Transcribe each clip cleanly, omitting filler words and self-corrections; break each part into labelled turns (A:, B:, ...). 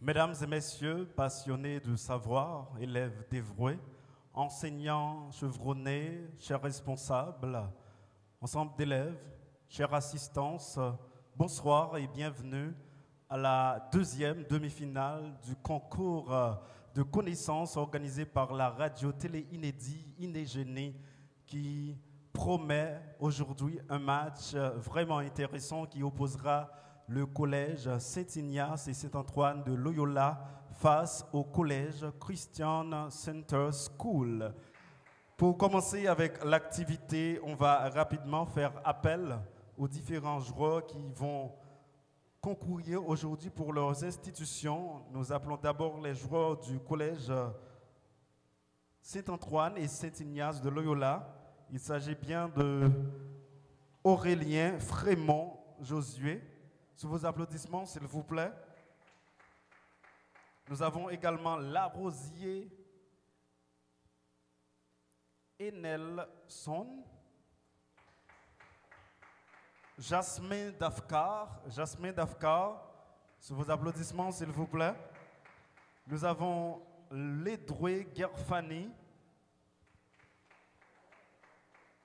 A: Mesdames et messieurs, passionnés de savoir, élèves dévoués, enseignants chevronnés, chers responsables, ensemble d'élèves, chère assistance, bonsoir et bienvenue à la deuxième demi-finale du concours de connaissances organisé par la radio-télé inédit Inégénie qui promet aujourd'hui un match vraiment intéressant qui opposera le collège Saint-Ignace et Saint-Antoine de Loyola face au collège Christian Center School. Pour commencer avec l'activité, on va rapidement faire appel aux différents joueurs qui vont concourir aujourd'hui pour leurs institutions. Nous appelons d'abord les joueurs du collège Saint-Antoine et Saint-Ignace de Loyola. Il s'agit bien de Aurélien Frémont Josué. Sous vos applaudissements, s'il vous plaît. Nous avons également Larosier Enelson, Jasmin Dafkar, sous vos applaudissements, s'il vous plaît. Nous avons Ledroué Gerfani.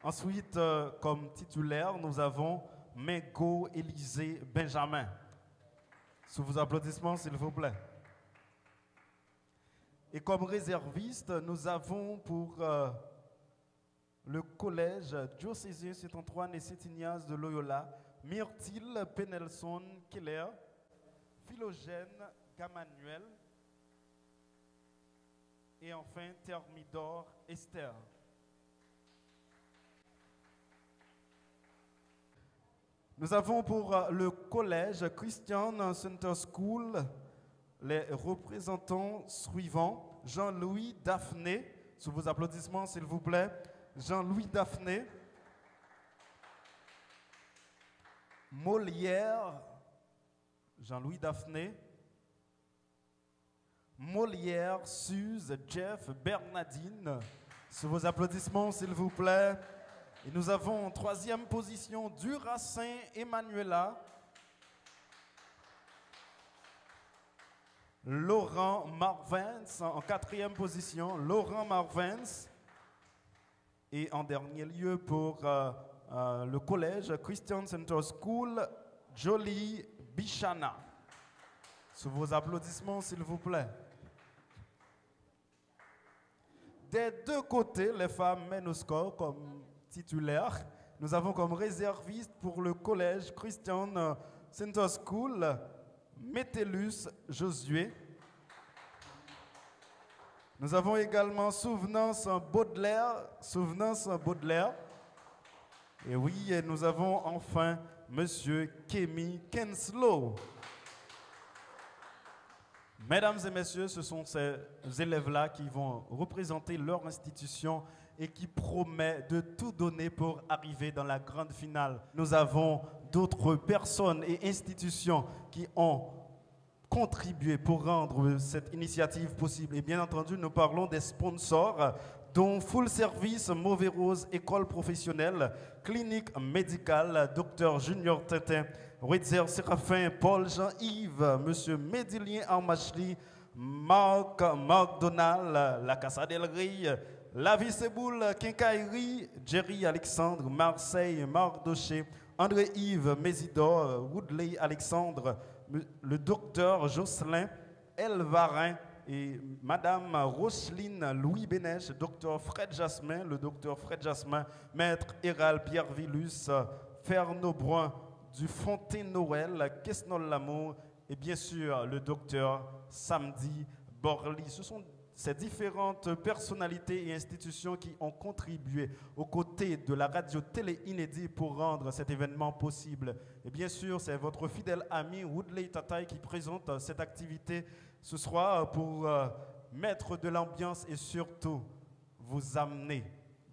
A: Ensuite, comme titulaire, nous avons Mengo Élisée Benjamin. Sous vos applaudissements, s'il vous plaît. Et comme réserviste, nous avons pour le collège diocésain Saint-Antoine et Saint-Ignace de Loyola, Myrtille Penelson Keller, Philogène Gamanuel et enfin Thermidor Esther. Nous avons pour le collège Christian Center School les représentants suivants. Jean-Louis Daphné, sous vos applaudissements s'il vous plaît. Jean-Louis Daphné. Molière, Jean-Louis Daphné. Molière, Suze, Jeff, Bernadine. Sous vos applaudissements s'il vous plaît. Et nous avons en troisième position Duracin Emmanuela, Laurent Marvens en quatrième position, Laurent Marvens. Et en dernier lieu pour le collège Christian Center School, Jolie Bichana. Sous vos applaudissements s'il vous plaît. Des deux côtés, les femmes mènent au score comme titulaire. Nous avons comme réserviste pour le collège Christian Center School, Métellus Josué. Nous avons également Souvenance Baudelaire. Et oui, et nous avons enfin Monsieur Kémy Kenslow. Mesdames et messieurs, ce sont ces élèves-là qui vont représenter leur institution et qui promet de tout donner pour arriver dans la grande finale. Nous avons d'autres personnes et institutions qui ont contribué pour rendre cette initiative possible. Et bien entendu, nous parlons des sponsors, dont Full Service, Mauvais Rose, École professionnelle, Clinique médicale, Dr Junior Tintin, Witzer Séraphin, Paul Jean-Yves, Monsieur Médilien Armachli, Marc Donald, La Casa del Rey, La Vie Séboul, Quincaillerie, Jerry Alexandre, Marseille, Mardoché, André-Yves Mésidor, Woodley Alexandre, le docteur Jocelyn Elvarin et Madame Rocheline Louis Bénèche, docteur Fred Jasmin, le docteur Fred Jasmin, maître Héral Pierre Villus, Fernand Brun du Fontaine-Noël, Quesnol Lamour et bien sûr le docteur Samedi Borly. Ce sont ces différentes personnalités et institutions qui ont contribué aux côtés de la radio-télé inédit pour rendre cet événement possible. Et bien sûr, c'est votre fidèle ami Woodley Tataï qui présente cette activité ce soir pour mettre de l'ambiance et surtout vous amener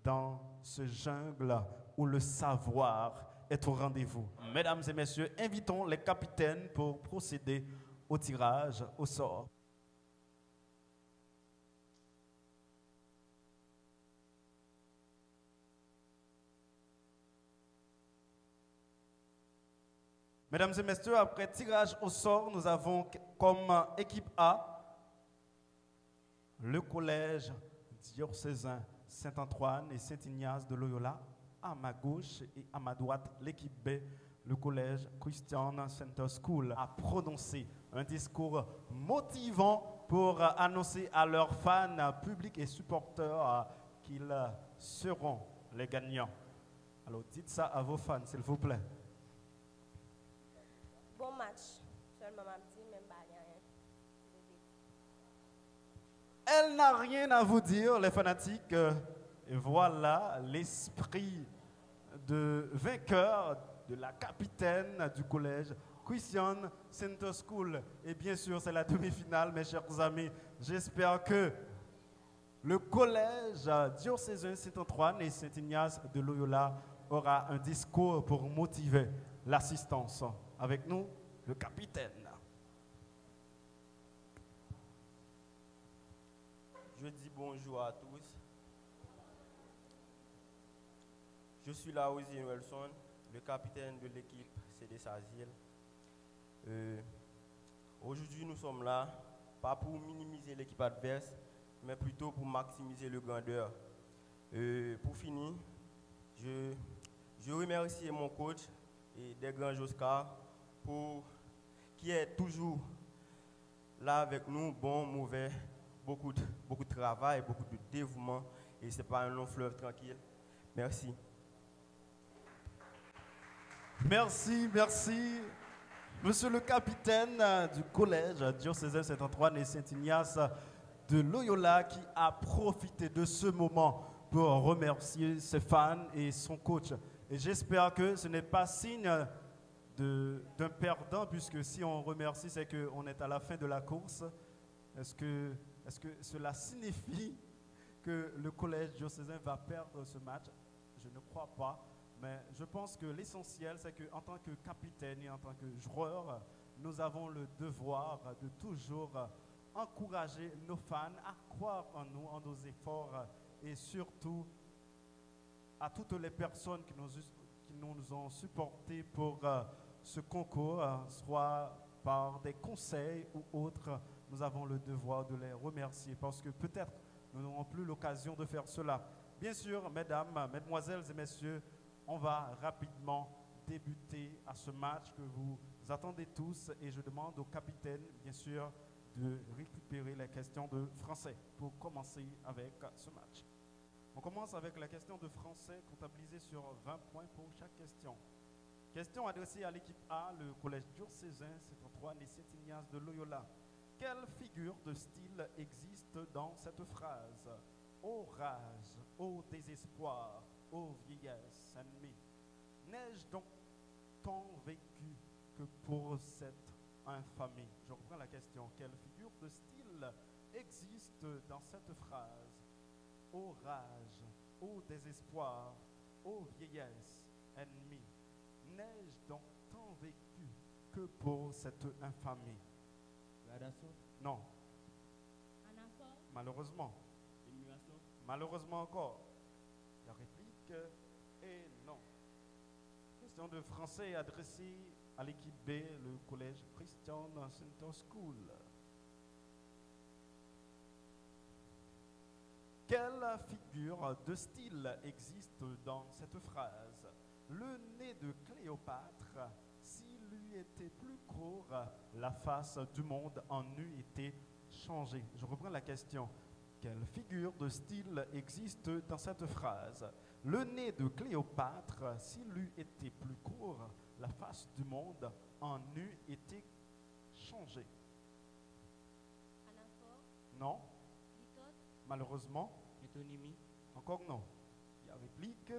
A: dans ce jungle où le savoir est au rendez-vous. Mesdames et messieurs, invitons les capitaines pour procéder au tirage au sort. Mesdames et messieurs, après tirage au sort, nous avons comme équipe A le collège diocésain Saint-Antoine et Saint-Ignace de Loyola. À ma gauche et à ma droite, l'équipe B, le collège Christian Center School, a prononcé un discours motivant pour annoncer à leurs fans, publics et supporters qu'ils seront les gagnants. Alors dites ça à vos fans, s'il vous plaît.
B: Bon match. Seulement m'a dit, même pas rien.
A: Elle n'a rien à vous dire, les fanatiques. Et voilà l'esprit de vainqueur de la capitaine du collège Christian Center School. Et bien sûr, c'est la demi-finale, mes chers amis. J'espère que le collège diocésain Saint-Antoine et Saint-Ignace de Loyola aura un discours pour motiver l'assistance. Avec nous, le capitaine.
C: Je dis bonjour à tous. Je suis là, Ozzy Wilson, le capitaine de l'équipe CD Sazil. Aujourd'hui, nous sommes là, pas pour minimiser l'équipe adverse, mais plutôt pour maximiser le grandeur. Pour finir, je remercie mon coach et des grands Joscar qui est toujours là avec nous, bon, mauvais, beaucoup de travail, beaucoup de dévouement, et ce n'est pas un long fleuve tranquille. Merci.
A: Merci, merci. Monsieur le capitaine du collège diocésain Saint-Antoine et Saint-Ignace de Loyola qui a profité de ce moment pour remercier ses fans et son coach. Et j'espère que ce n'est pas signe d'un perdant, puisque si on remercie, c'est qu'on est à la fin de la course. Est-ce que cela signifie que le collège diocésain va perdre ce match? Je ne crois pas. Mais je pense que l'essentiel, c'est qu'en tant que capitaine et en tant que joueur, nous avons le devoir de toujours encourager nos fans à croire en nous, en nos efforts, et surtout à toutes les personnes qui nous ont supportés pour ce concours, soit par des conseils ou autres. Nous avons le devoir de les remercier parce que peut-être nous n'aurons plus l'occasion de faire cela. Bien sûr, mesdames, mesdemoiselles et messieurs, on va rapidement débuter à ce match que vous attendez tous et je demande au capitaine, bien sûr, de récupérer les questions de français pour commencer avec ce match. On commence avec la question de français comptabilisée sur 20 points pour chaque question. Question adressée à l'équipe A, le collège diocésain Saint-Antoine et Saint-Ignace de Loyola. Quelle figure de style existe dans cette phrase? Ô rage, ô désespoir, ô vieillesse ennemie, n'ai-je donc tant vécu que pour cette infamie? Je reprends la question. Quelle figure de style existe dans cette phrase? Ô rage, ô désespoir, ô vieillesse ennemie, n'ai-je donc tant vécu que pour cette infamie? Non. Malheureusement. Malheureusement encore. La réplique est non. Question de français adressée à l'équipe B, le collège Christian Center School. Quelle figure de style existe dans cette phrase? Le nez de Cléopâtre, s'il lui était plus court, la face du monde en eût été changée. Je reprends la question. Quelle figure de style existe dans cette phrase? Le nez de Cléopâtre, s'il eût été plus court, la face du monde en eût été changée.
B: Anaphore.
A: Non.
B: Litote.
A: Malheureusement.
C: Métonymie.
A: Encore non. Il y a réplique.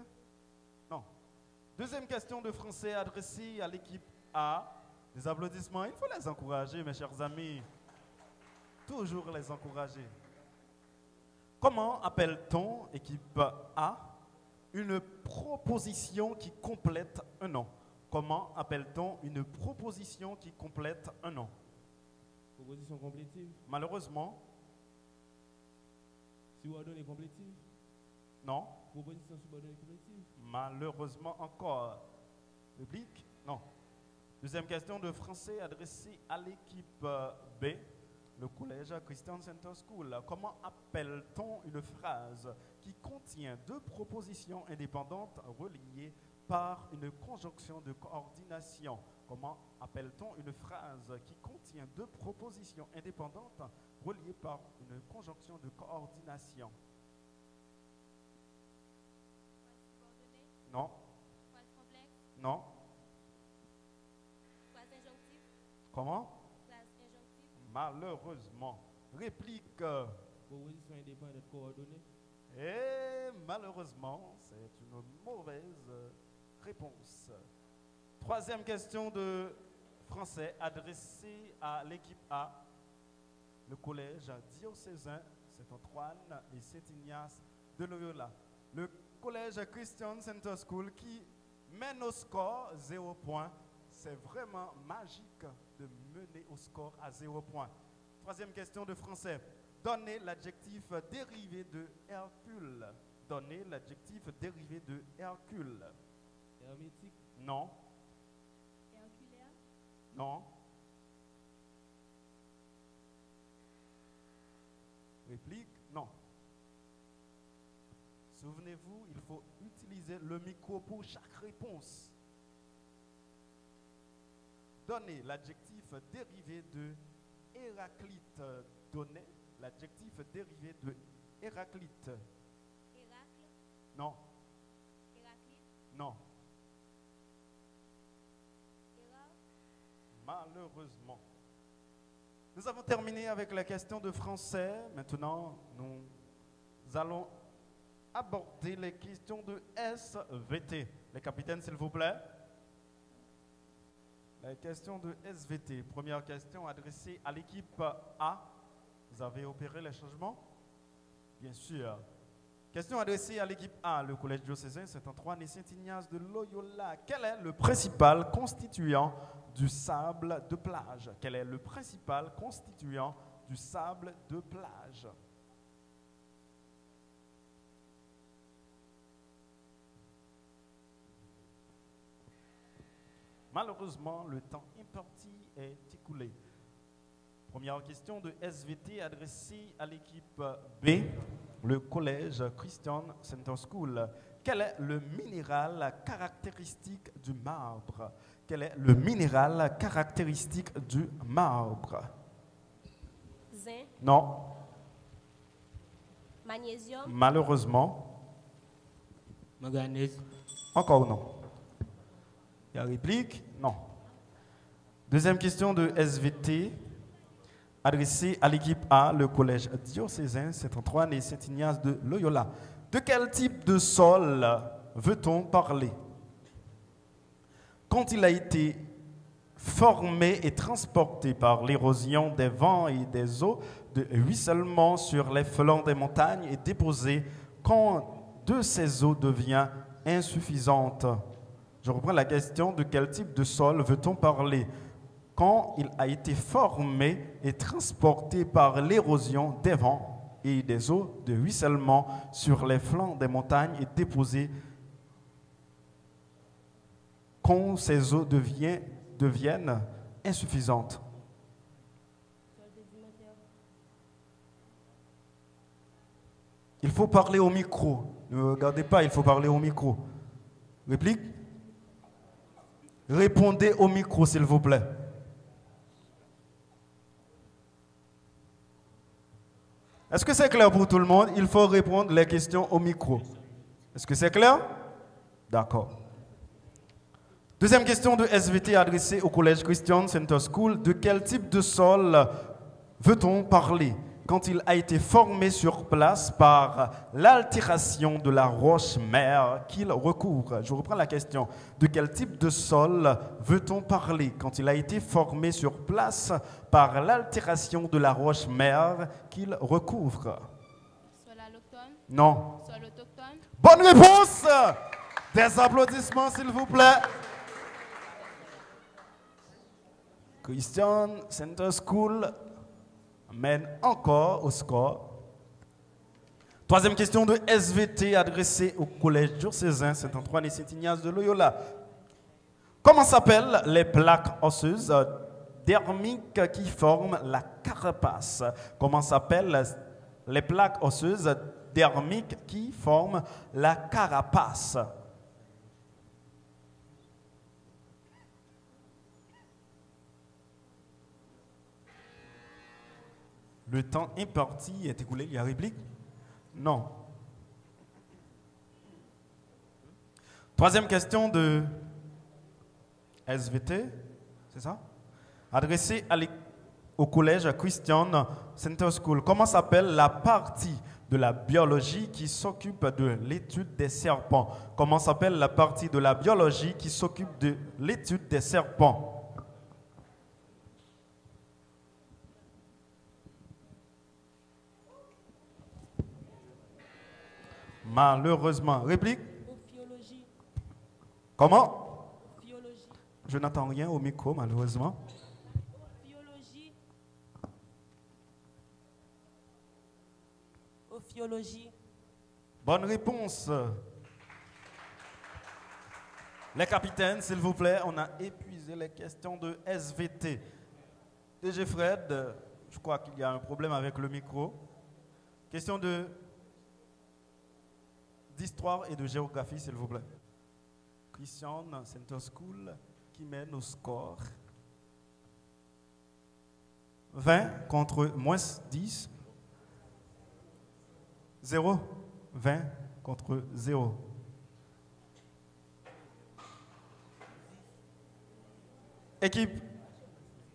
A: Non. Deuxième question de français adressée à l'équipe A. Des applaudissements. Il faut les encourager, mes chers amis. Toujours les encourager. Comment appelle-t-on, équipe A, une proposition qui complète un nom? Comment appelle-t-on une proposition qui complète un nom?
D: Proposition complétive.
A: Malheureusement.
D: Subordonnée complétive.
A: Non.
D: Proposition subordonnée complétive.
A: Malheureusement encore. Public? Non. Deuxième question de français adressée à l'équipe B, le collège Christian Center School. Comment appelle-t-on une phrase qui contient deux propositions indépendantes reliées par une conjonction de coordination? Comment appelle-t-on une phrase qui contient deux propositions indépendantes reliées par une conjonction de coordination? Non.
B: Phrase complexe.
A: Non.
B: Phrase injonctive.
A: Comment?
B: Phrase injonctive.
A: Malheureusement. Réplique.
D: Proposition indépendante coordonnée.
A: Et malheureusement, c'est une mauvaise réponse. Troisième question de français adressée à l'équipe A, le collège diocésain Saint-Antoine et Saint-Ignace de Loyola. Le collège Christian Center School qui mène au score 0 points. C'est vraiment magique de mener au score à 0 points. Troisième question de français. Donnez l'adjectif dérivé de Hercule. Donnez l'adjectif dérivé de Hercule.
D: Hermétique.
A: Non.
B: Herculaire.
A: Non. Réplique? Non. Souvenez-vous, il faut utiliser le micro pour chaque réponse. Donnez l'adjectif dérivé de Héraclite. Donnez l'adjectif dérivé de Héraclite.
B: Héracle.
A: Non.
B: Héraclite.
A: Non.
B: Hérard.
A: Malheureusement. Nous avons terminé avec la question de français. Maintenant, nous allons aborder les questions de SVT. Les capitaines, s'il vous plaît. Les questions de SVT. Première question adressée à l'équipe A. Vous avez opéré les changements? Bien sûr. Question adressée à l'équipe A, le collège diocésain Saint-Antoine et Saint-Ignace de Loyola. Quel est le principal constituant du sable de plage? Quel est le principal constituant du sable de plage? Malheureusement, le temps imparti est écoulé. Première question de SVT adressée à l'équipe B, le collège Christian Center School. Quel est le minéral caractéristique du marbre? Quel est le minéral caractéristique du marbre?
B: Zinc.
A: Non.
B: Magnésium.
A: Malheureusement.
D: Manganèse.
A: Encore non. Il y a réplique? Non. Deuxième question de SVT adressée à l'équipe A, le collège diocésain Saint-Antoine et Saint-Ignace de Loyola. De quel type de sol veut-on parler? Quand il a été formé et transporté par l'érosion des vents et des eaux de ruissellement sur les flancs des montagnes et déposé quand de ces eaux devient insuffisante. Je reprends la question, de quel type de sol veut-on parler? Quand il a été formé et transporté par l'érosion des vents et des eaux de ruissellement sur les flancs des montagnes et déposé quand ces eaux deviennent insuffisantes. Il faut parler au micro. Ne regardez pas, il faut parler au micro. Réplique? Répondez au micro, s'il vous plaît. Est-ce que c'est clair pour tout le monde? Il faut répondre les questions au micro. Est-ce que c'est clair? D'accord. Deuxième question de SVT adressée au collège Christian Center School. De quel type de sol veut-on parler quand il a été formé sur place par l'altération de la roche-mère qu'il recouvre? Je reprends la question. De quel type de sol veut-on parler quand il a été formé sur place par l'altération de la roche-mère qu'il recouvre?
B: Sol alloctone.
A: Non.
B: Sol autochtone.
A: Bonne réponse! Des applaudissements, s'il vous plaît. Christian Center School mène encore au score. Troisième question de SVT adressée au collège diocésain Saint-Antoine et Saint-Ignace de Loyola. Comment s'appellent les plaques osseuses dermiques qui forment la carapace? Comment s'appellent les plaques osseuses dermiques qui forment la carapace? Le temps imparti est écoulé. Il y a réplique? Non. Troisième question de SVT, c'est ça? Adressée au collège Christian Center School. Comment s'appelle la partie de la biologie qui s'occupe de l'étude des serpents? Comment s'appelle la partie de la biologie qui s'occupe de l'étude des serpents? Malheureusement. Réplique?
E: Ophiologie.
A: Comment?
E: Ophiologie.
A: Je n'entends rien au micro, malheureusement.
E: Ophiologie. Ophiologie.
A: Bonne réponse. Les capitaines, s'il vous plaît, on a épuisé les questions de SVT. DG Fred, je crois qu'il y a un problème avec le micro. Question d'histoire et de géographie, s'il vous plaît. Christian Center School qui mène au score 20 contre moins 10. 0. 20 contre 0. Équipe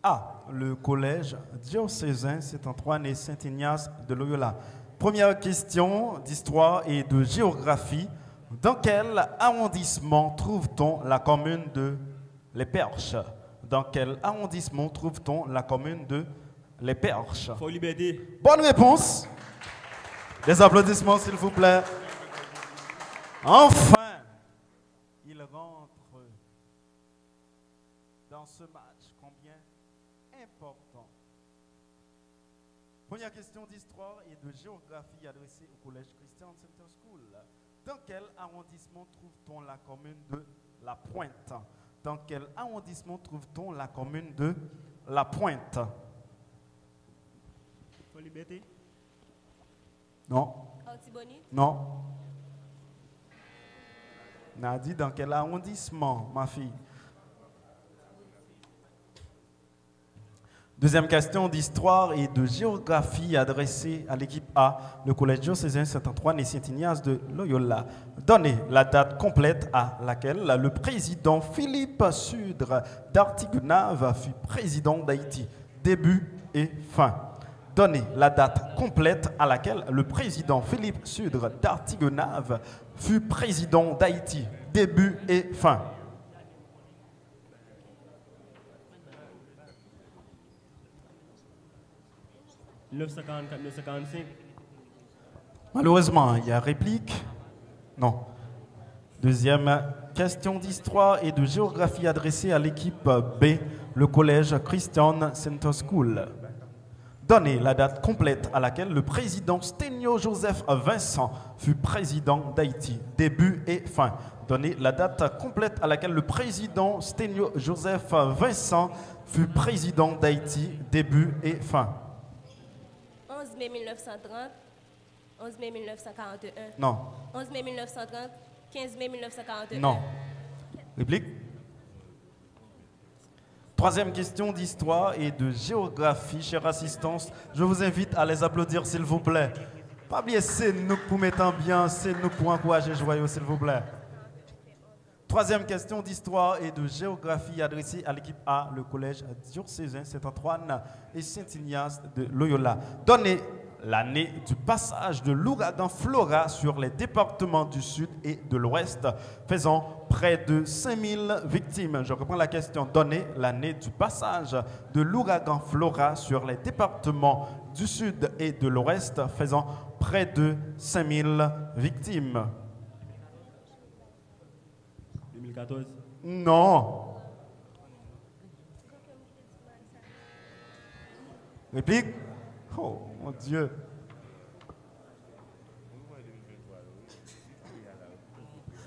A: A, le collège diocésain Saint-Antoine et Saint-Ignace de Loyola. Première question d'histoire et de géographie. Dans quel arrondissement trouve-t-on la commune de Les Perches? Dans quel arrondissement trouve-t-on la commune de Les Perches?
C: Fort Liberté.
A: Bonne réponse. Des applaudissements, s'il vous plaît. Enfin, il rentre dans ce match. Combien important. Première question d'histoire et de géographie adressée au collège Christian Center School. Dans quel arrondissement trouve-t-on la commune de La Pointe? Dans quel arrondissement trouve-t-on la commune de La Pointe?
C: Fort Liberté.
A: Non.
B: Antibonite.
A: Non. Nadi, dans quel arrondissement, ma fille? Deuxième question d'histoire et de géographie adressée à l'équipe A, le collège diocésain Saint-Antoine et Saint-Ignace de Loyola. Donnez la date complète à laquelle le président Philippe Sudre d'Artigunave fut président d'Haïti. Début et fin. Donnez la date complète à laquelle le président Philippe Sudre d'Artigunave fut président d'Haïti. Début et fin.
C: « 1944-1945.
A: Malheureusement, il y a réplique? Non. Deuxième question d'histoire et de géographie adressée à l'équipe B, le collège Christian Center School. Donnez la date complète à laquelle le président Sténio Joseph Vincent fut président d'Haïti. Début et fin. Donnez la date complète à laquelle le président Sténio Joseph Vincent fut président d'Haïti. Début et fin.
B: 11 mai 1930, 11 mai 1941.
A: Non.
B: 11 mai 1930, 15 mai 1941.
A: Non. Réplique? Troisième question d'histoire et de géographie, chère assistance. Je vous invite à les applaudir, s'il vous plaît. Pas bien, c'est nous pour mettre ambiance, c'est nous pour encourager joyeux, s'il vous plaît. Troisième question d'histoire et de géographie adressée à l'équipe A, le collège diocésain Saint-Antoine et Saint-Ignace de Loyola. Donnez l'année du passage de l'ouragan Flora sur les départements du Sud et de l'Ouest, faisant près de 5000 victimes. Je reprends la question. Donnez l'année du passage de l'ouragan Flora sur les départements du Sud et de l'Ouest, faisant près de 5000 victimes.
C: 2014.
A: Non. Réplique? Oh, mon Dieu.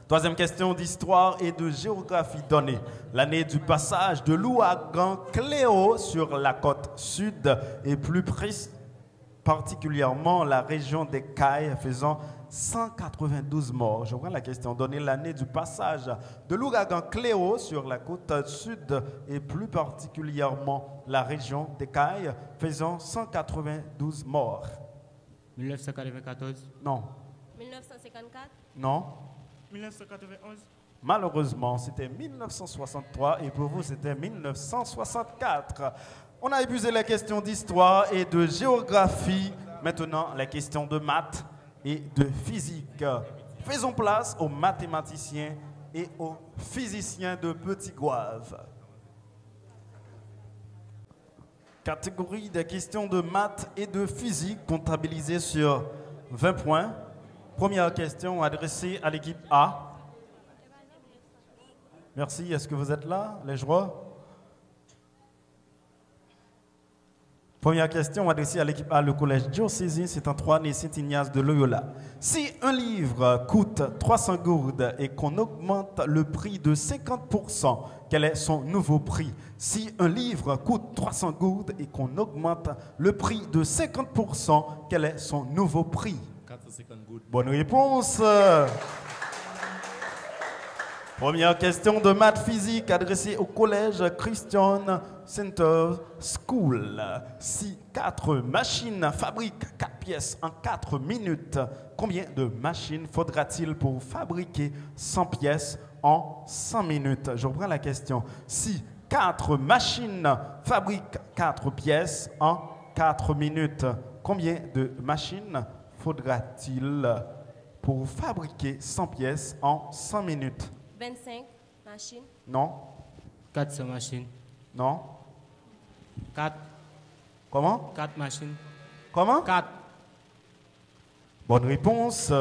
A: Troisième question d'histoire et de géographie donnée. L'année du passage de l'ouragan Cléo sur la côte sud et plus particulièrement la région des Cayes faisant 192 morts. Je prends la question. Donnée l'année du passage de l'ouragan Cléo sur la côte sud et plus particulièrement la région des Cayes faisant 192 morts.
D: 1994.
A: Non.
B: 1954.
A: Non.
F: 1991.
A: Malheureusement, c'était 1963 et pour vous, c'était 1964. On a épuisé les questions d'histoire et de géographie. Maintenant, les questions de maths et de physique. Faisons place aux mathématiciens et aux physiciens de Petit Goave. Catégorie des questions de maths et de physique comptabilisées sur 20 points. Première question adressée à l'équipe A. Merci. Est-ce que vous êtes là, les joueurs? Première question adressée à l'équipe A, le collège diocésain Saint-Antoine et Saint-Ignace de Loyola. Si un livre coûte 300 gourdes et qu'on augmente le prix de 50%, quel est son nouveau prix? Si un livre coûte 300 gourdes et qu'on augmente le prix de 50%, quel est son nouveau prix?
F: 450 gouttes.
A: Bonne réponse. Première question de maths physique adressée au collège Christian Center School. Si 4 machines fabriquent 4 pièces en 4 minutes, combien de machines faudra-t-il pour fabriquer 100 pièces en 100 minutes? Je reprends la question. Si 4 machines fabriquent 4 pièces en 4 minutes, combien de machines faudra-t-il pour fabriquer 100 pièces en 100 minutes?
B: 25 machines.
A: Non.
D: 400 machines.
A: Non.
D: 4.
A: Comment?
D: 4 machines.
A: Comment?
D: 4.
A: Bonne réponse.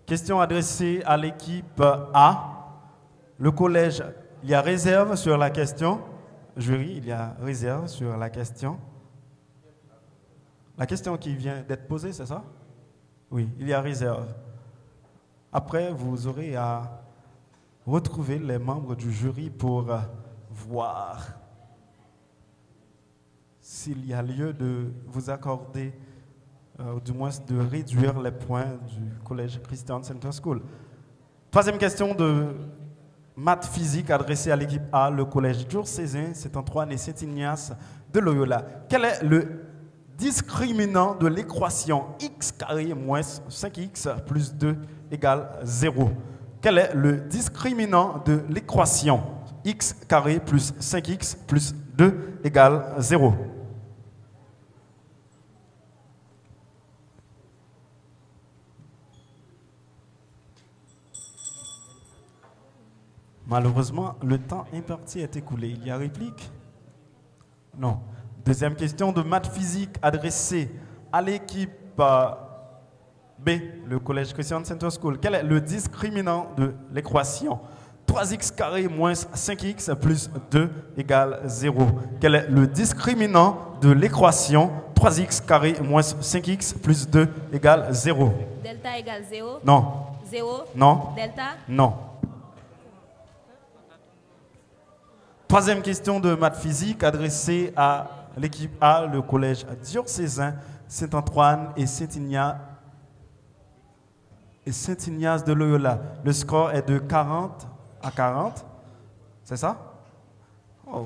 A: Question adressée à l'équipe A. Le collège, il y a réserve sur la question. Jury, il y a réserve sur la question. La question qui vient d'être posée, c'est ça? Oui, il y a réserve. Après, vous aurez à retrouver les membres du jury pour voir s'il y a lieu de vous accorder, ou du moins de réduire les points du collège Christian Center School. Troisième question de maths physique adressée à l'équipe A, le collège diocésain Saint-Antoine et Saint-Ignace de Loyola. Quel est le discriminant de l'équation x carré moins 5x plus 2 égale 0? Quel est le discriminant de l'équation x carré plus 5x plus 2 égale 0? Malheureusement, le temps imparti est écoulé. Il y a réplique? Non. Deuxième question de maths physique adressée à l'équipe B, le collège Christian Center School. Quel est le discriminant de l'équation 3x carré moins 5x plus 2 égale 0? Quel est le discriminant de l'équation 3x carré moins 5x plus 2 égale 0?
B: Delta égale 0.
A: Non.
B: 0.
A: Non.
B: Delta.
A: Non. Troisième question de maths physique adressée à l'équipe A, le collège diocésain Saint-Antoine et Saint-Ignace de Loyola. Le score est de 40 à 40. C'est ça? Oh,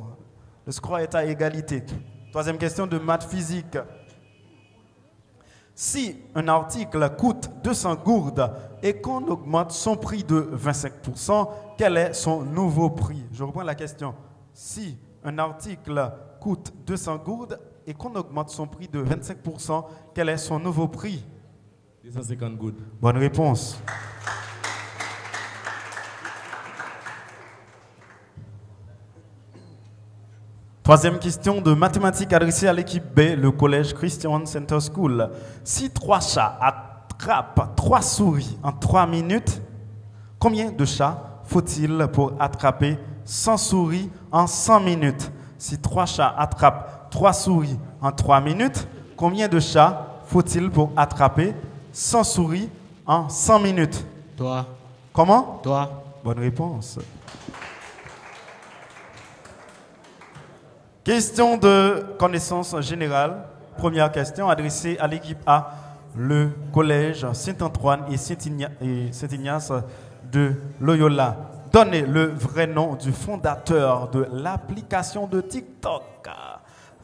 A: le score est à égalité. Troisième question de maths physique. Si un article coûte 200 gourdes et qu'on augmente son prix de 25%, quel est son nouveau prix? Je reprends la question. Si un article coûte 200 gourdes et qu'on augmente son prix de 25%, quel est son nouveau prix?
F: 250 gouttes.
A: Bonne réponse. Troisième question de mathématiques adressée à l'équipe B, le collège Christian Center School. Si 3 chats attrapent 3 souris en 3 minutes, combien de chats faut-il pour attraper 100 souris en 100 minutes? Si 3 chats attrapent 3 souris en 3 minutes, combien de chats faut-il pour attraper 100 souris en 100 minutes.
D: Toi.
A: Comment?
D: Toi.
A: Bonne réponse. Question de connaissance générale. Première question adressée à l'équipe A, le collège Saint-Antoine et Saint-Ignace de Loyola. Donnez le vrai nom du fondateur de l'application de TikTok.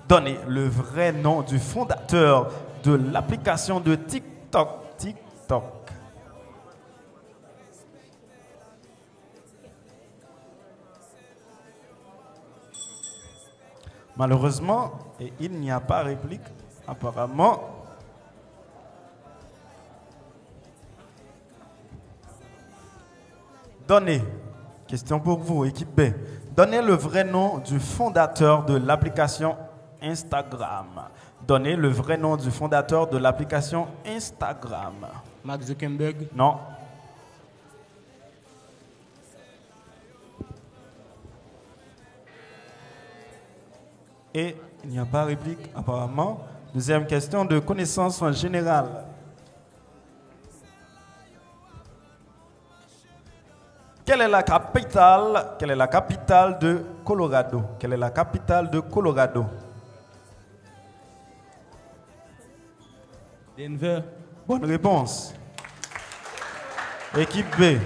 A: Donnez le vrai nom du fondateur de l'application de TikTok. TikTok. Malheureusement, il n'y a pas réplique, apparemment. Donnez, question pour vous, équipe B. Donnez le vrai nom du fondateur de l'application Instagram. Donnez le vrai nom du fondateur de l'application Instagram.
D: Mark Zuckerberg.
A: Non. Et il n'y a pas réplique, apparemment. Deuxième question de connaissance générale. Quelle est la capitale de Colorado? Quelle est la capitale de Colorado?
F: Denver.
A: Bonne réponse. Équipe B.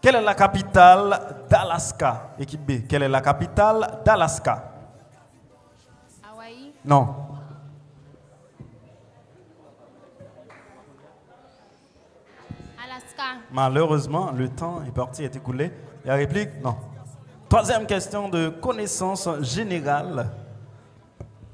A: Quelle est la capitale d'Alaska? Équipe B. Quelle est la capitale d'Alaska?
B: Hawaï.
A: Non.
B: Alaska.
A: Malheureusement, le temps est parti, est écoulé. Il y a réplique? Non. Troisième question de connaissance générale.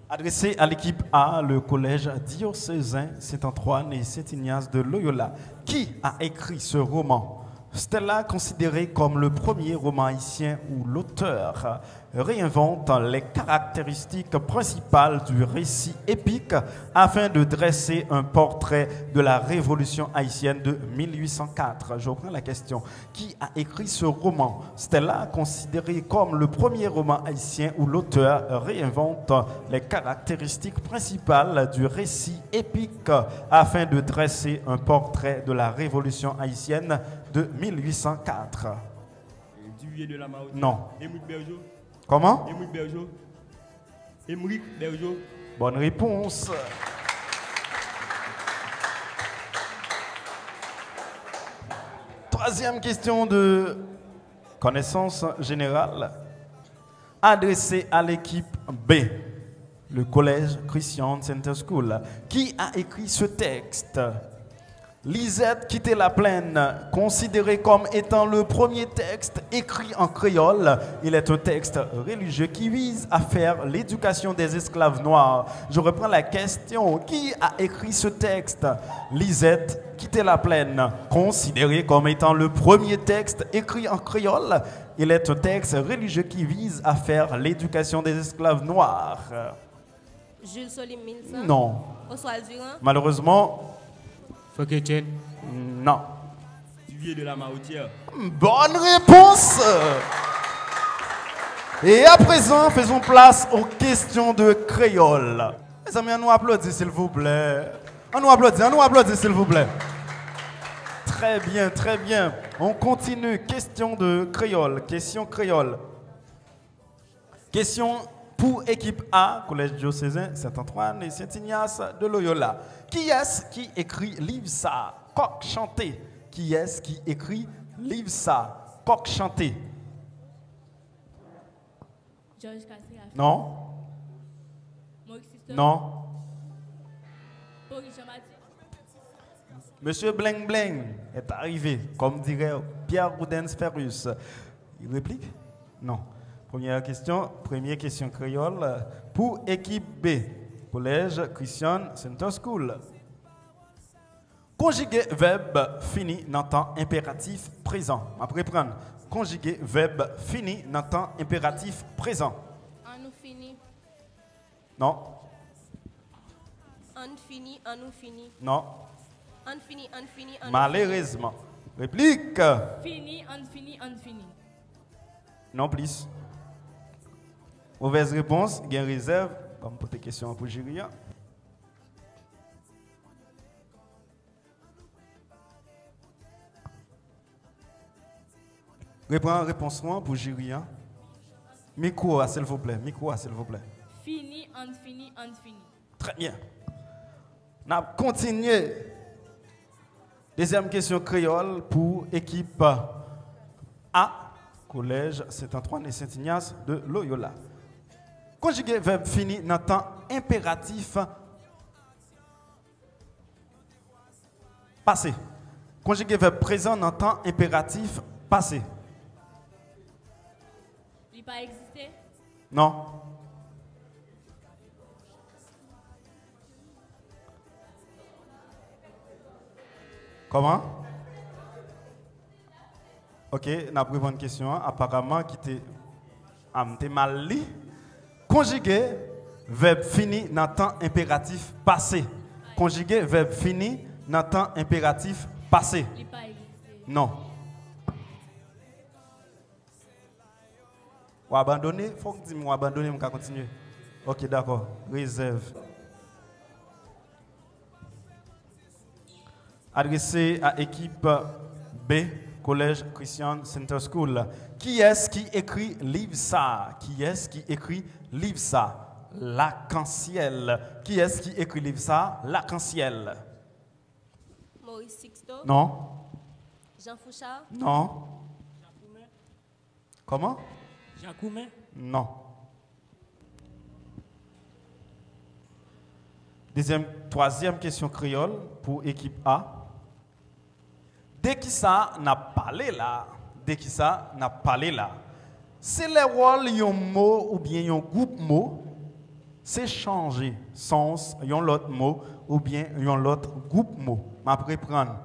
A: Adressée à l'équipe A, le collège diocésain Saint-Antoine et Saint-Ignace de Loyola. Qui a écrit ce roman? Stella, considéré comme le premier roman haïtien où l'auteur réinvente les caractéristiques principales du récit épique afin de dresser un portrait de la révolution haïtienne de 1804. Je reprends la question. Qui a écrit ce roman? Stella, considéré comme le premier roman haïtien où l'auteur réinvente les caractéristiques principales du récit épique afin de dresser un portrait de la révolution haïtienne de 1804.
C: Duvier de la Marotte.
A: Non.
C: Émeric Bergeau.
A: Comment?
C: Émeric Bergeau. Émeric Bergeau.
A: Bonne réponse. Troisième question de connaissance générale adressée à l'équipe B, le collège Christian Center School. Qui a écrit ce texte? Lisette quitter la plaine, considéré comme étant le premier texte écrit en créole. Il est un texte religieux qui vise à faire l'éducation des esclaves noirs. Je reprends la question. Qui a écrit ce texte? Lisette quitter la plaine, considéré comme étant le premier texte écrit en créole. Il est un texte religieux qui vise à faire l'éducation des esclaves noirs.
B: Jules Solim 1100.
A: Non.
B: Oswald Durand.
A: Malheureusement,
D: Foketchen.
A: non.
C: Duvier de la Maroutière.
A: Bonne réponse. Et à présent, faisons place aux questions de créole. Les amis, on nous applaudit s'il vous plaît. On nous applaudit s'il vous plaît. Très bien, très bien. On continue. Question de créole. Question créole. Question pour équipe A, collège diocésain Saint-Antoine et Saint-Ignace de Loyola. Qui est-ce qui écrit Livre ça? Coq chanté. Qui est-ce qui écrit Livre ça? Coq chanté.
E: Georges Cassé.
A: Non?
E: Maurice Sister.
A: Non?
E: Paul Richard Mathieu.
A: Monsieur Bling Bling est arrivé, comme dirait Pierre Gaudens Ferrus. Il réplique? Non. Première question créole pour équipe B, collège Christian Center School. Conjuguer verbe fini dans temps impératif présent. Après prendre. Conjuguer verbe fini dans temps impératif présent.
B: On nous finit.
A: Non.
B: On finit. On nous finit.
A: Non.
B: On finit. On finit. On
A: Malheureusement. Réplique.
E: Fini, on fini, on fini.
A: Non plus. Mauvaise réponse, gain réserve. On va me poser question pour jury. Réponse 1 pour jury. Micro, s'il vous plaît. Micro, s'il vous plaît.
E: Fini, on fini, on fini.
A: Très bien. On a continué. Deuxième question créole pour équipe A, Collège Saint-Antoine et Saint-Ignace de Loyola. Conjuguer verbe fini dans temps impératif passé. Conjuguer verbe présent dans temps impératif passé.
E: Il n'a pas existé.
A: Non. Comment? Ok, on a pris une question. Apparemment, qui était mal lu. Conjuguer verbe fini dans temps impératif passé. Conjuguer verbe fini dans temps impératif passé.
E: Il n'a pas existé.
A: Non. Ou abandonner? Il faut que tu m'abandonnes, abandonner, je vais continuer. Ok, d'accord. Réserve. Adressé à équipe B, Collège Christian Center School. Qui est-ce qui écrit livre ça? Qui est-ce qui écrit livre ça? L'arc-en-ciel. Qui est-ce qui écrit livre ça? L'arc-en-ciel.
B: Maurice Sixto.
A: Non.
B: Jean Fouchard.
A: Non. Comment?
D: Jacoumet.
A: Non. Troisième question créole pour équipe A. Dès qui ça n'a parlé là, dès qui ça n'a parlé là, c'est les rôles yon mot ou bien yon groupe mot, c'est changer sens yon l'autre mot ou bien yon l'autre groupe mot. M'après prendre.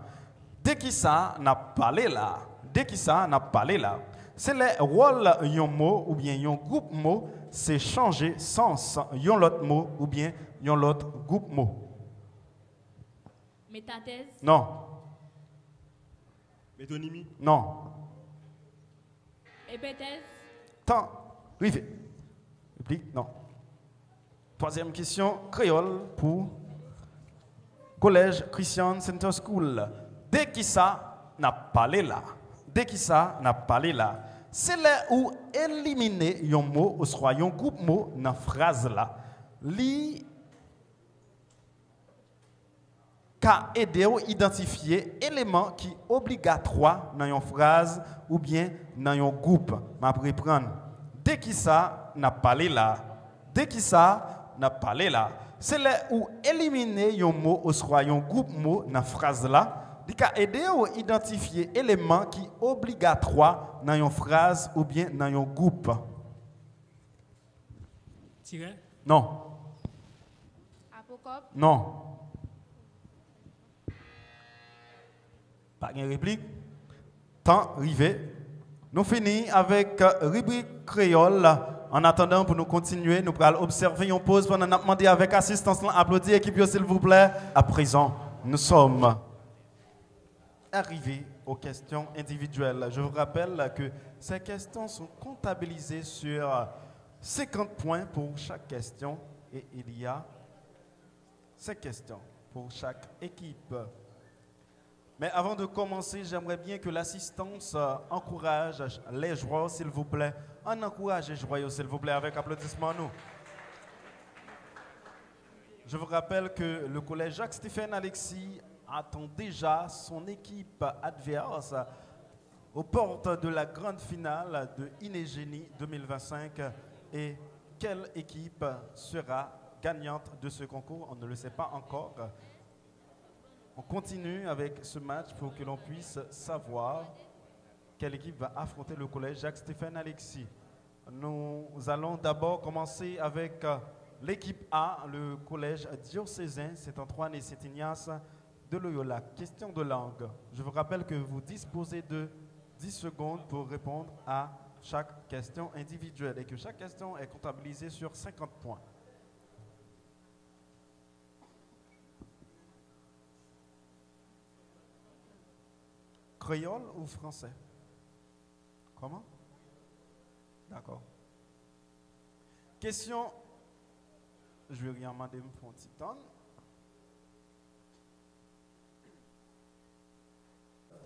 A: Dès qui ça n'a parlé là, dès qui ça n'a parlé là, c'est les rôles yon mot ou bien yon groupe mot, c'est changer sens yon l'autre mot ou bien yon l'autre groupe mot.
E: Métathèse.
A: Non.
F: Métonymie.
A: Non.
E: Hypothèse.
A: Temps. Rivé. Réplique. Non. Troisième question, créole pour Collège Christian Center School. Dès qui ça n'a parlé là, dès qui ça n'a parlé là, c'est là où éliminer un mot ou soit un groupe mot dans la phrase là, li ka aider à identifier élément qui obligatoire dans une phrase ou bien dans un groupe. Ma reprendre. Dès qui ça n'a parlé là, dès qui ça n'a parlé là, c'est là où éliminer un mot ou soit un groupe mot dans la phrase là, il ka aider à identifier élément qui obligatoire dans une phrase ou bien dans un groupe.
D: Tiret.
A: Non.
B: Apocope.
A: Non. Pas de réplique. Temps rivé. Nous finissons avec rubrique créole. En attendant, pour nous continuer, nous allons observer une pause pendant nous demander avec assistance. Applaudissez l'équipe, s'il vous plaît. À présent, nous sommes arrivés aux questions individuelles. Je vous rappelle que ces questions sont comptabilisées sur 50 points pour chaque question et il y a 5 questions pour chaque équipe. Mais avant de commencer, j'aimerais bien que l'assistance encourage les joueurs, s'il vous plaît. On encourage les joueurs, s'il vous plaît, avec applaudissements, nous. Je vous rappelle que le collège Jacques-Stéphane Alexis attend déjà son équipe adverse aux portes de la grande finale de Inégénie 2025. Et quelle équipe sera gagnante de ce concours? On ne le sait pas encore. On continue avec ce match pour que l'on puisse savoir quelle équipe va affronter le collège Jacques-Stéphane Alexis. Nous allons d'abord commencer avec l'équipe A, le collège diocésain Saint-Antoine et Saint-Ignace de Loyola. Question de langue. Je vous rappelle que vous disposez de 10 secondes pour répondre à chaque question individuelle et que chaque question est comptabilisée sur 50 points. Créole ou français? Comment? D'accord. Question. Je vais rien demander pour un petit temps.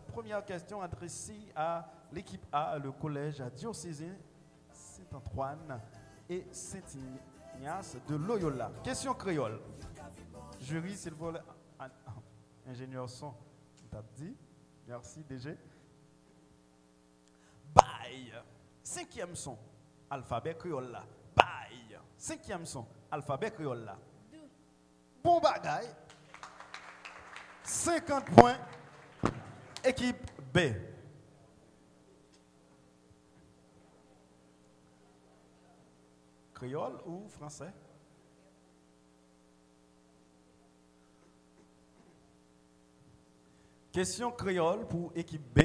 A: Première question adressée à l'équipe A, le collège diocésain Saint-Antoine et Saint-Ignace de Loyola. Question créole. Jury, s'il vous plaît. Ingénieur son, t'as dit. Merci, DG. Bye. Cinquième son, alphabet créole là. Bye. Cinquième son, alphabet créole là. Bon bagaille. 50 points. Équipe B. Créole ou français? Question créole pour équipe B.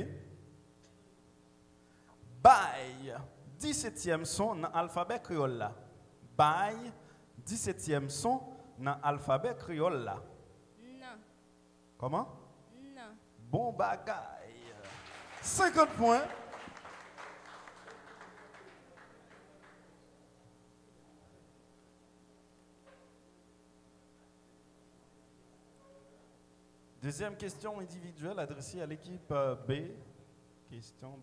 A: Bail, 17e son dans l'alphabet créole là. Bail, 17e son dans l'alphabet créole là.
E: Non.
A: Comment?
E: Non.
A: Bon bagaille. 50 points. Deuxième question individuelle adressée à l'équipe B. Question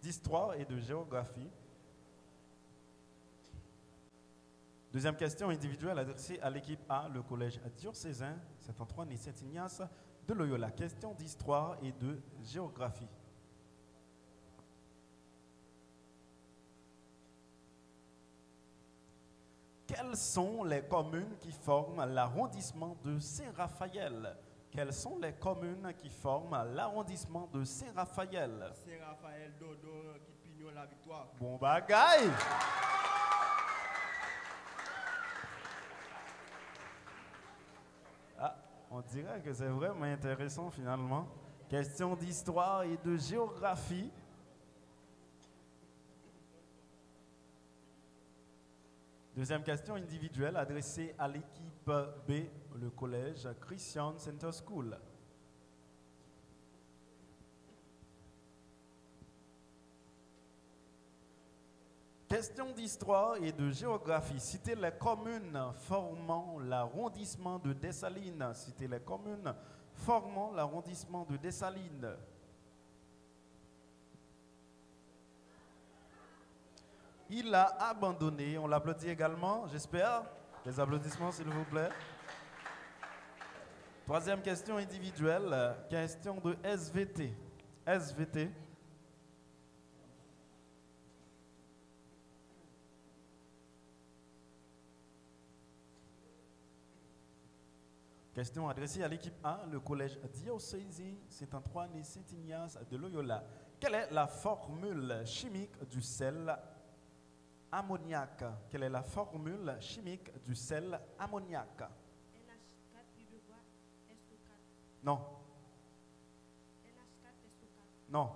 A: d'histoire et de géographie. Deuxième question individuelle adressée à l'équipe A, le collège diocésain Saint-Antoine et Saint-Ignace de Loyola. Question d'histoire et de géographie. Quelles sont les communes qui forment l'arrondissement de Saint-Raphaël? Quelles sont les communes qui forment l'arrondissement de Saint-Raphaël?
C: Saint-Raphaël, Dodo, Kipignon, La Victoire.
A: Bon bagaille! Ah, on dirait que c'est vraiment intéressant finalement. Question d'histoire et de géographie. Deuxième question individuelle adressée à l'équipe B, le collège Christian Center School. Question d'histoire et de géographie. Citez les communes formant l'arrondissement de Dessalines. Citez les communes formant l'arrondissement de Dessalines. Il a abandonné. On l'applaudit également, j'espère. Des applaudissements, s'il vous plaît. Troisième question individuelle. Question de SVT. SVT. Question adressée à l'équipe A, le collège diocésain Saint-Antoine et Saint-Ignace de Loyola. Quelle est la formule chimique du sel ammoniac? Quelle est la formule chimique du sel ammoniac? Non. Non.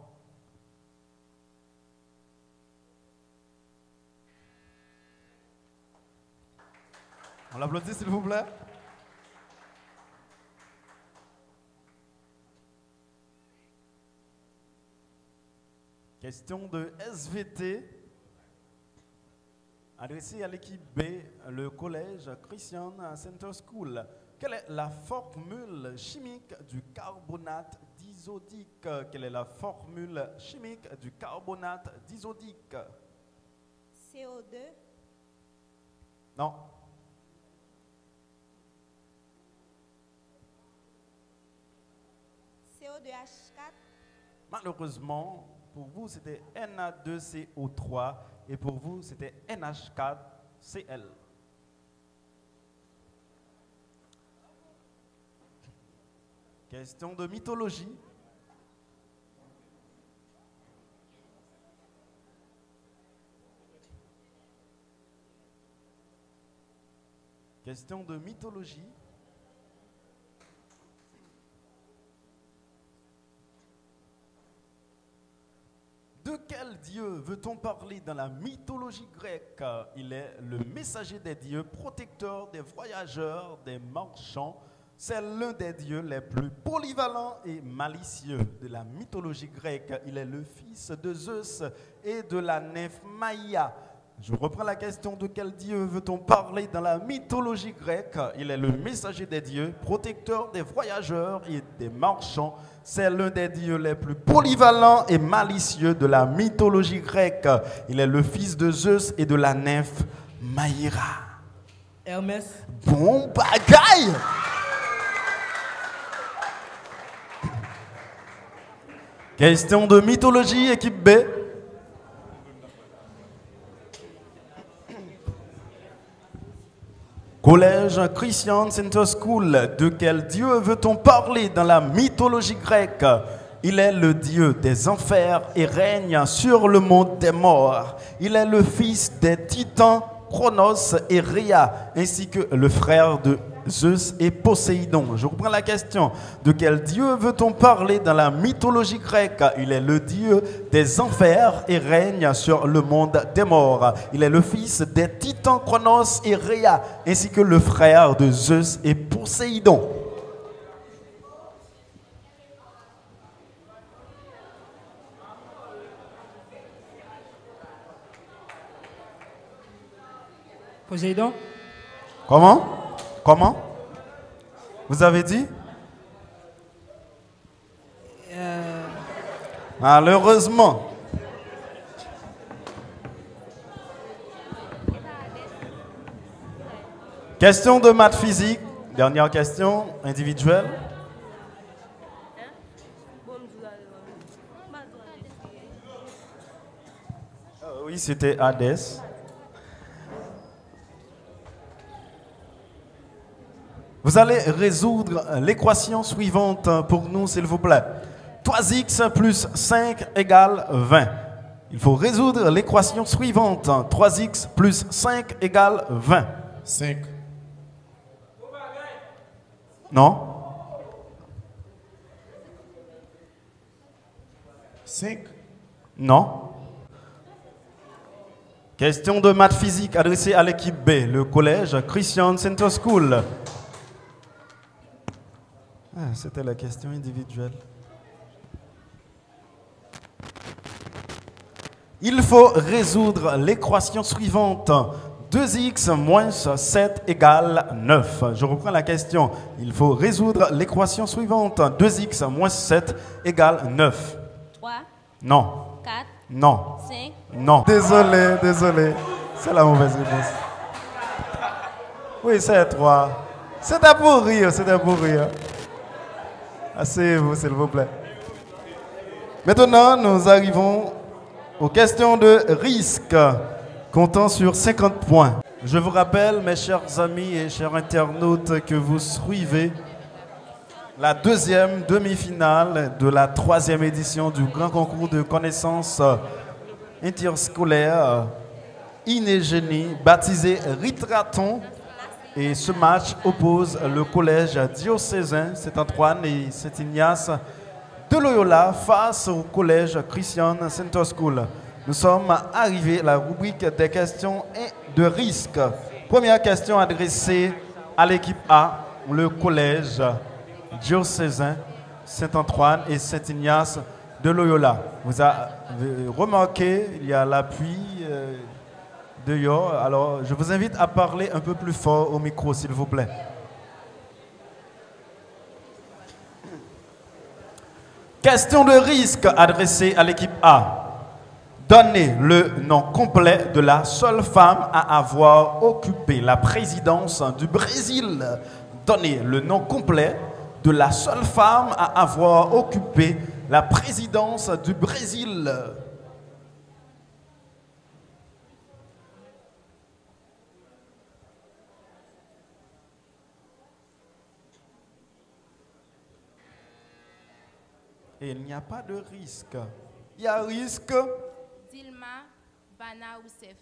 A: On l'applaudit, s'il vous plaît. Question de SVT. Adressée à l'équipe B, le collège Christian Center School. Quelle est la formule chimique du carbonate disodique? Quelle est la formule chimique du carbonate disodique?
B: CO2.
A: Non.
B: CO2H4.
A: Malheureusement, pour vous, c'était Na2CO3 et pour vous, c'était NH4Cl. Question de mythologie. Question de mythologie. De quel dieu veut-on parler dans la mythologie grecque? Il est le messager des dieux, protecteur des voyageurs, des marchands. C'est l'un des dieux les plus polyvalents et malicieux de la mythologie grecque. Il est le fils de Zeus et de la nymphe Maïa. Je reprends la question: de quel Dieu veut-on parler dans la mythologie grecque? Il est le messager des dieux, protecteur des voyageurs et des marchands. C'est l'un des dieux les plus polyvalents et malicieux de la mythologie grecque. Il est le fils de Zeus et de la nymphe Maïra.
G: Hermès.
A: Bon bagaille! Question de mythologie, équipe B. Collège Christian Center School. De quel Dieu veut-on parler dans la mythologie grecque? Il est le Dieu des enfers et règne sur le monde des morts. Il est le fils des titans Chronos et Rhea, ainsi que le frère de Zeus et Poséidon. Je reprends la question. De quel Dieu veut-on parler dans la mythologie grecque? Il est le Dieu des enfers et règne sur le monde des morts. Il est le fils des titans Chronos et Rhea, ainsi que le frère de Zeus et Poséidon.
G: Poséidon.
A: Comment? Vous avez dit? Malheureusement. Question de maths physique. Dernière question individuelle. Oui, c'était Hadès. Vous allez résoudre l'équation suivante pour nous, s'il vous plaît. 3x plus 5 égale 20. Il faut résoudre l'équation suivante. 3x plus 5 égale 20.
F: 5.
A: Non?
F: 5.
A: Non? Question de maths physique adressée à l'équipe B, le collège Christian Center School. C'était la question individuelle. Il faut résoudre l'équation suivante. 2x moins 7 égale 9. Je reprends la question. Il faut résoudre l'équation suivante. 2x moins 7 égale 9.
B: 3,
A: Non.
B: 4,
A: Non.
B: 5.
A: Non. Désolé. C'est la mauvaise réponse. Oui, c'est 3. C'était pour rire. Asseyez-vous, s'il vous plaît. Maintenant, nous arrivons aux questions de risque, comptant sur 50 points. Je vous rappelle, mes chers amis et chers internautes, que vous suivez la deuxième demi-finale de la 3e édition du grand concours de connaissances interscolaires Inégénie, baptisé Ritraton. Et ce match oppose le collège diocésain Saint-Antoine et Saint-Ignace de Loyola face au collège Christian Center School. Nous sommes arrivés à la rubrique des questions de risque. Première question adressée à l'équipe A, le collège diocésain Saint-Antoine et Saint-Ignace de Loyola. Vous avez remarqué, il y a l'appui dehors. Alors, je vous invite à parler un peu plus fort au micro, s'il vous plaît. Question de risque adressée à l'équipe A. Donnez le nom complet de la seule femme à avoir occupé la présidence du Brésil. Donnez le nom complet de la seule femme à avoir occupé la présidence du Brésil. Et il n'y a pas de risque. Il y a risque.
E: Dilma Bana Rousseff.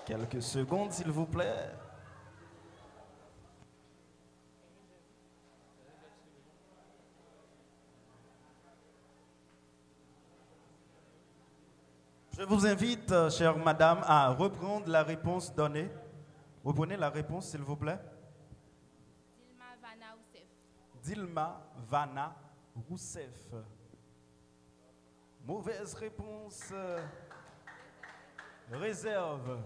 A: Quelques secondes, s'il vous plaît. Je vous invite, chère madame, à reprendre la réponse donnée. Reprenez la réponse, s'il vous plaît.
E: Dilma Bana Rousseff.
A: Dilma Vana Rousseff. Mauvaise réponse. réserve.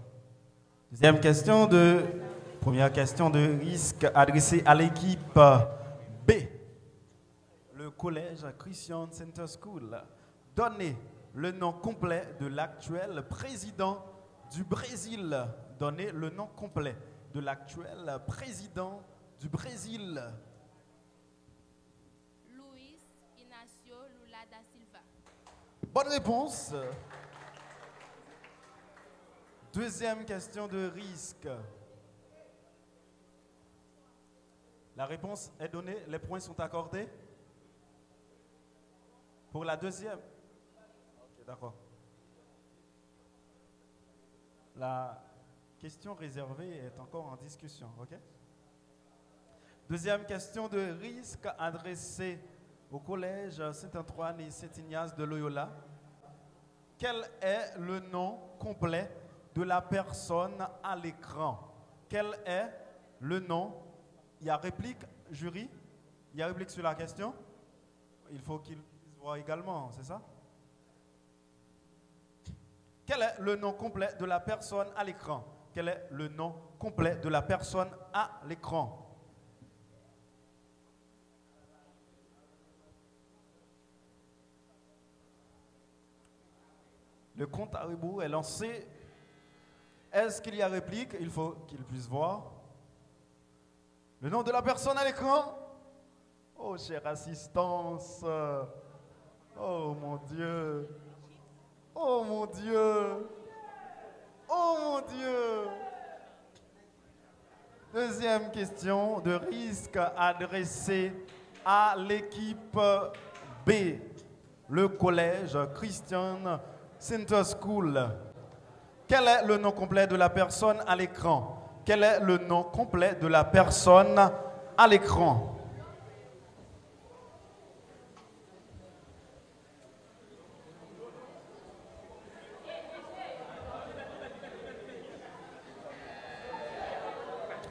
A: Première question de risque adressée à l'équipe B. Le collège Christian Center School. Donnez le nom complet de l'actuel président du Brésil. Donnez le nom complet de l'actuel président du Brésil.
E: Luis Inácio Lula da Silva.
A: Bonne réponse. Deuxième question de risque. La réponse est donnée, les points sont accordés. Pour la deuxième. Ok, d'accord. La question réservée est encore en discussion, ok? Deuxième question de risque adressée au collège Saint-Antoine et Saint-Ignace de Loyola. Quel est le nom complet de la personne à l'écran? Quel est le nom? Il y a réplique, jury? Il y a réplique sur la question? Il faut qu'il puisse voir également, c'est ça? Quel est le nom complet de la personne à l'écran? Quel est le nom complet de la personne à l'écran? Le compte à rebours est lancé. Est-ce qu'il y a réplique? Il faut qu'il puisse voir. Le nom de la personne à l'écran? Oh, chère assistance. Oh, mon Dieu. Oh, mon Dieu. Oh, mon Dieu. Deuxième question de risque adressée à l'équipe B. Le collège Christian Center School. Quel est le nom complet de la personne à l'écran? Quel est le nom complet de la personne à l'écran?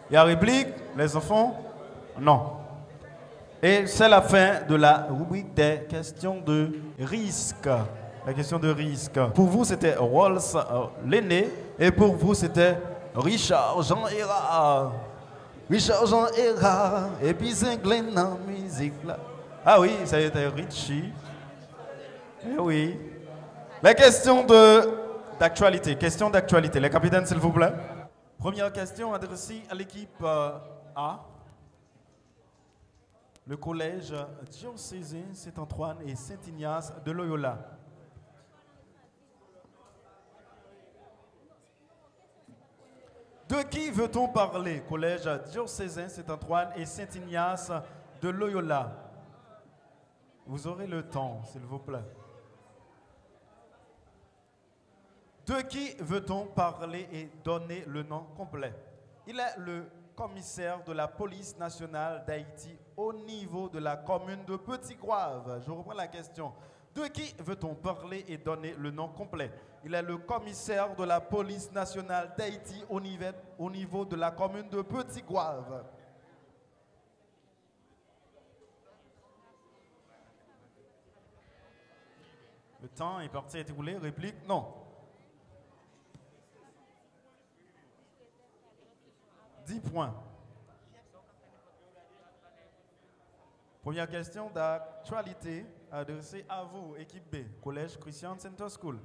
A: Il y a réplique, les enfants? Non. Et c'est la fin de la rubrique des questions de risque. La question de risque. Pour vous, c'était Rolls l'aîné. Et pour vous, c'était Richard Jean Hérard. Richard Jean Hérard. Et puis Zinglin en musique là. Ah oui, ça a été Richie. Eh oui. Les questions d'actualité. Questions d'actualité. Les capitaines, s'il vous plaît. Première question adressée à l'équipe A. Le collège diocésain Saint-Antoine et Saint-Ignace de Loyola. De qui veut-on parler? Collège diocésain Saint-Antoine et Saint-Ignace de Loyola. Vous aurez le temps, s'il vous plaît. De qui veut-on parler et donner le nom complet? Il est le commissaire de la police nationale d'Haïti au niveau de la commune de Petit-Goâve. Je reprends la question. De qui veut-on parler et donner le nom complet? Il est le commissaire de la police nationale d'Haïti au niveau de la commune de Petit-Goâve. Le temps est parti écoulé. Réplique? Non. 10 points. Première question d'actualité adressée à vous, équipe B, Collège Christian Center School.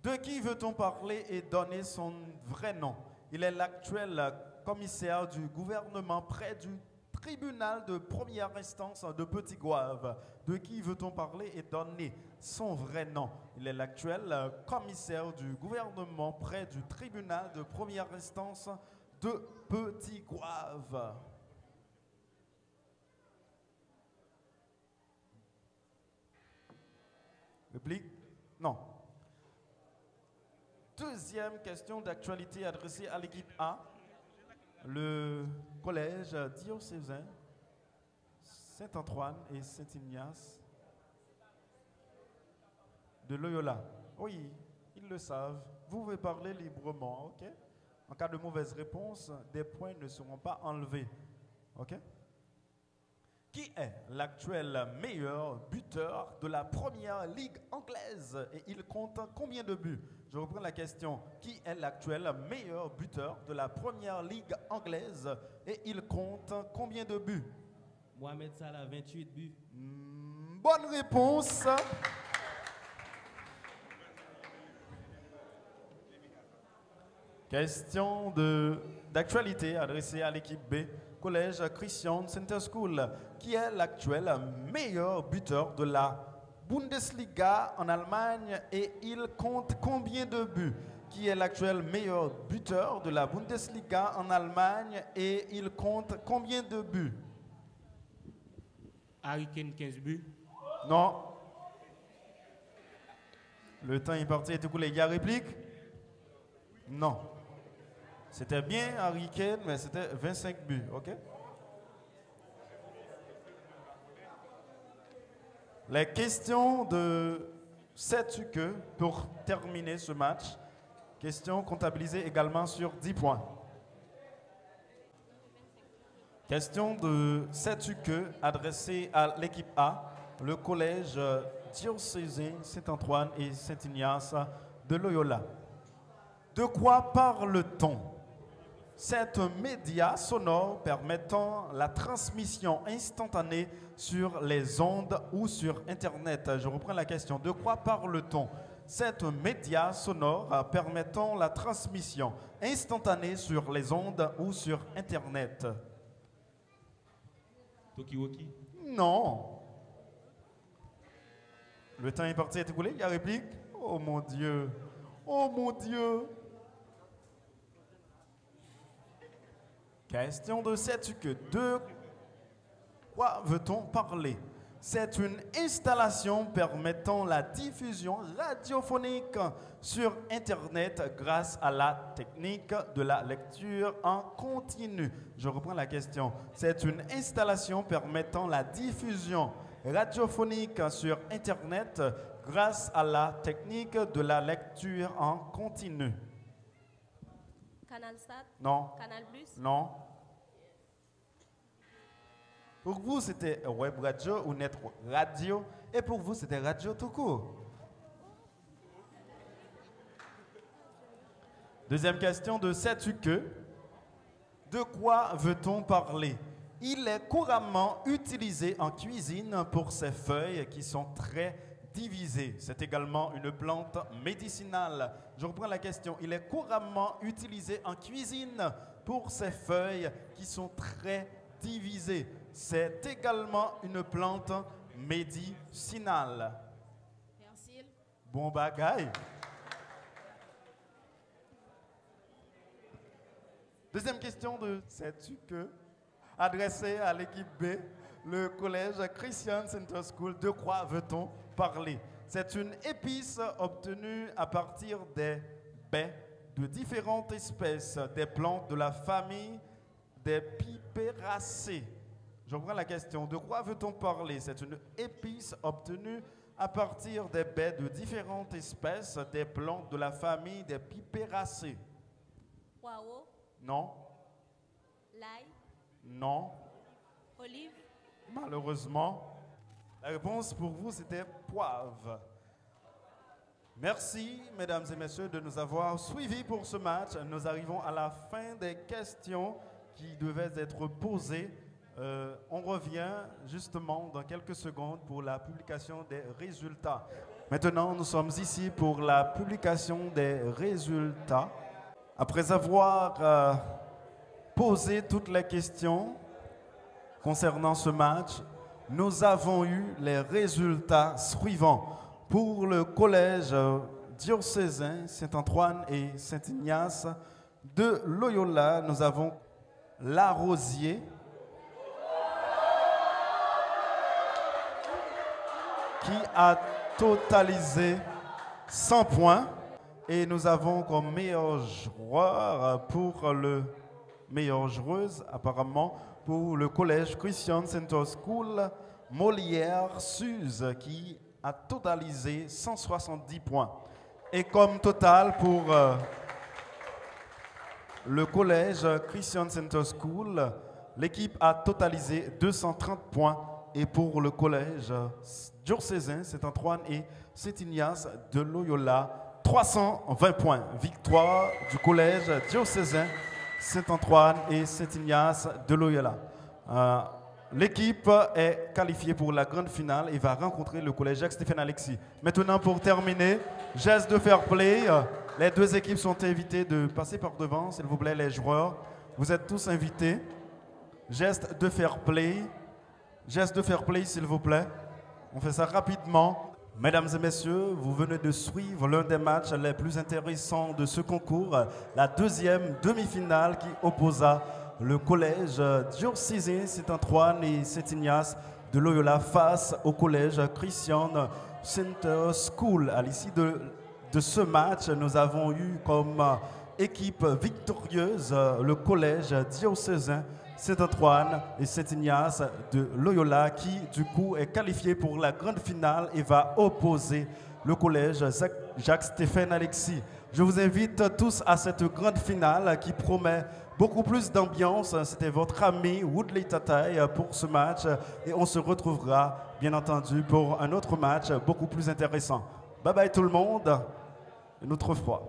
A: De qui veut-on parler et donner son vrai nom? Il est l'actuel commissaire du gouvernement près du tribunal de première instance de Petit-Goâve. De qui veut-on parler et donner son vrai nom? Il est l'actuel commissaire du gouvernement près du tribunal de première instance de Petit-Goâve. Réplique? Non. Deuxième question d'actualité adressée à l'équipe A. Le collège diocésain Saint-Antoine et Saint-Ignace de Loyola. Oui, ils le savent. Vous pouvez parler librement, ok? En cas de mauvaise réponse, des points ne seront pas enlevés, ok? Qui est l'actuel meilleur buteur de la première ligue anglaise et il compte combien de buts? Je reprends la question. Qui est l'actuel meilleur buteur de la première ligue anglaise et il compte combien de buts?
H: Mohamed Salah, 28 buts.
A: Bonne réponse. Question d'actualité adressée à l'équipe B, Collège Christian Center School. Qui est l'actuel meilleur buteur de la Bundesliga en Allemagne et il compte combien de buts? Qui est l'actuel meilleur buteur de la Bundesliga en Allemagne et il compte combien de buts?
D: Harry Kane, 15 buts.
A: Non. Le temps est parti et tout les gars réplique? Non. C'était bien Harry Kane, mais c'était 25 buts, ok? Les questions de sais-tu que pour terminer ce match, questions comptabilisées également sur 10 points. Question de sais-tu que adressée à l'équipe A, le collège diocésain Saint-Antoine et Saint-Ignace de Loyola. De quoi parle-t-on? C'est un média sonore permettant la transmission instantanée sur les ondes ou sur Internet. Je reprends la question. De quoi parle-t-on? C'est un média sonore permettant la transmission instantanée sur les ondes ou sur Internet.
F: Tokiwoki.
A: Non. Le temps est parti, est écoulé. Il y a réplique? Oh mon Dieu. Oh mon Dieu. Question de sais-tu que de quoi veut-on parler? C'est une installation permettant la diffusion radiophonique sur Internet grâce à la technique de la lecture en continu. Je reprends la question. C'est une installation permettant la diffusion radiophonique sur Internet grâce à la technique de la lecture en continu.
B: Canal Sat,
A: Non.
B: Canal Plus,
A: Non. Pour vous, c'était web radio ou net radio. Et pour vous, c'était radio tout court. Deuxième question de sais-tu que? De quoi veut-on parler? Il est couramment utilisé en cuisine pour ses feuilles qui sont très divisées. C'est également une plante médicinale. Je reprends la question. Il est couramment utilisé en cuisine pour ses feuilles qui sont très divisées. C'est également une plante médicinale.
E: Persil.
A: Bon bagaille. Deuxième question de sais-tu que? Adressée à l'équipe B, le collège Christian Center School. De quoi veut-on parler? C'est une épice obtenue à partir des baies de différentes espèces des plantes de la famille des Pipéracées. Je reprends la question. De quoi veut-on parler? C'est une épice obtenue à partir des baies de différentes espèces des plantes de la famille des Pipéracées.
B: poireau,
A: Non.
B: l'ail,
A: Non.
B: olive,
A: Malheureusement, la réponse pour vous, c'était poivre. Merci, mesdames et messieurs, de nous avoir suivis pour ce match. Nous arrivons à la fin des questions qui devaient être posées. On revient justement dans quelques secondes pour la publication des résultats. Maintenant, nous sommes ici pour la publication des résultats. Après avoir posé toutes les questions concernant ce match, nous avons eu les résultats suivants. Pour le collège diocésain Saint-Antoine et Saint-Ignace de Loyola, nous avons La Rosier qui a totalisé 100 points. Et nous avons comme meilleur joueur pour le meilleure joueuse, apparemment, pour le collège Christian Center School, Molière Suze, qui a totalisé 170 points. Et comme total pour le collège Christian Center School, l'équipe a totalisé 230 points. Et pour le collège diocésain Saint-Antoine et Saint-Ignace de Loyola, 320 points. Victoire du collège diocésain Saint-Antoine et Saint-Ignace de Loyola. L'équipe est qualifiée pour la grande finale et va rencontrer le collège Jacques-Stéphane Alexis. Maintenant, pour terminer, geste de fair play. Les deux équipes sont invitées de passer par devant, s'il vous plaît, les joueurs. Vous êtes tous invités. Geste de fair play. Geste de fair play, s'il vous plaît. On fait ça rapidement. Mesdames et messieurs, vous venez de suivre l'un des matchs les plus intéressants de ce concours, la deuxième demi-finale qui opposa le collège diocésain Saint-Antoine et Saint-Ignace de Loyola face au collège Christian Center School. À l'issue de ce match, nous avons eu comme équipe victorieuse le collège diocésain Saint-Antoine et Saint-Ignace de Loyola qui, du coup, est qualifié pour la grande finale et va opposer le collège Jacques-Stéphane Alexis. Je vous invite tous à cette grande finale qui promet beaucoup plus d'ambiance. C'était votre ami Woodley Tataï pour ce match et on se retrouvera, bien entendu, pour un autre match beaucoup plus intéressant. Bye bye tout le monde, une autre fois.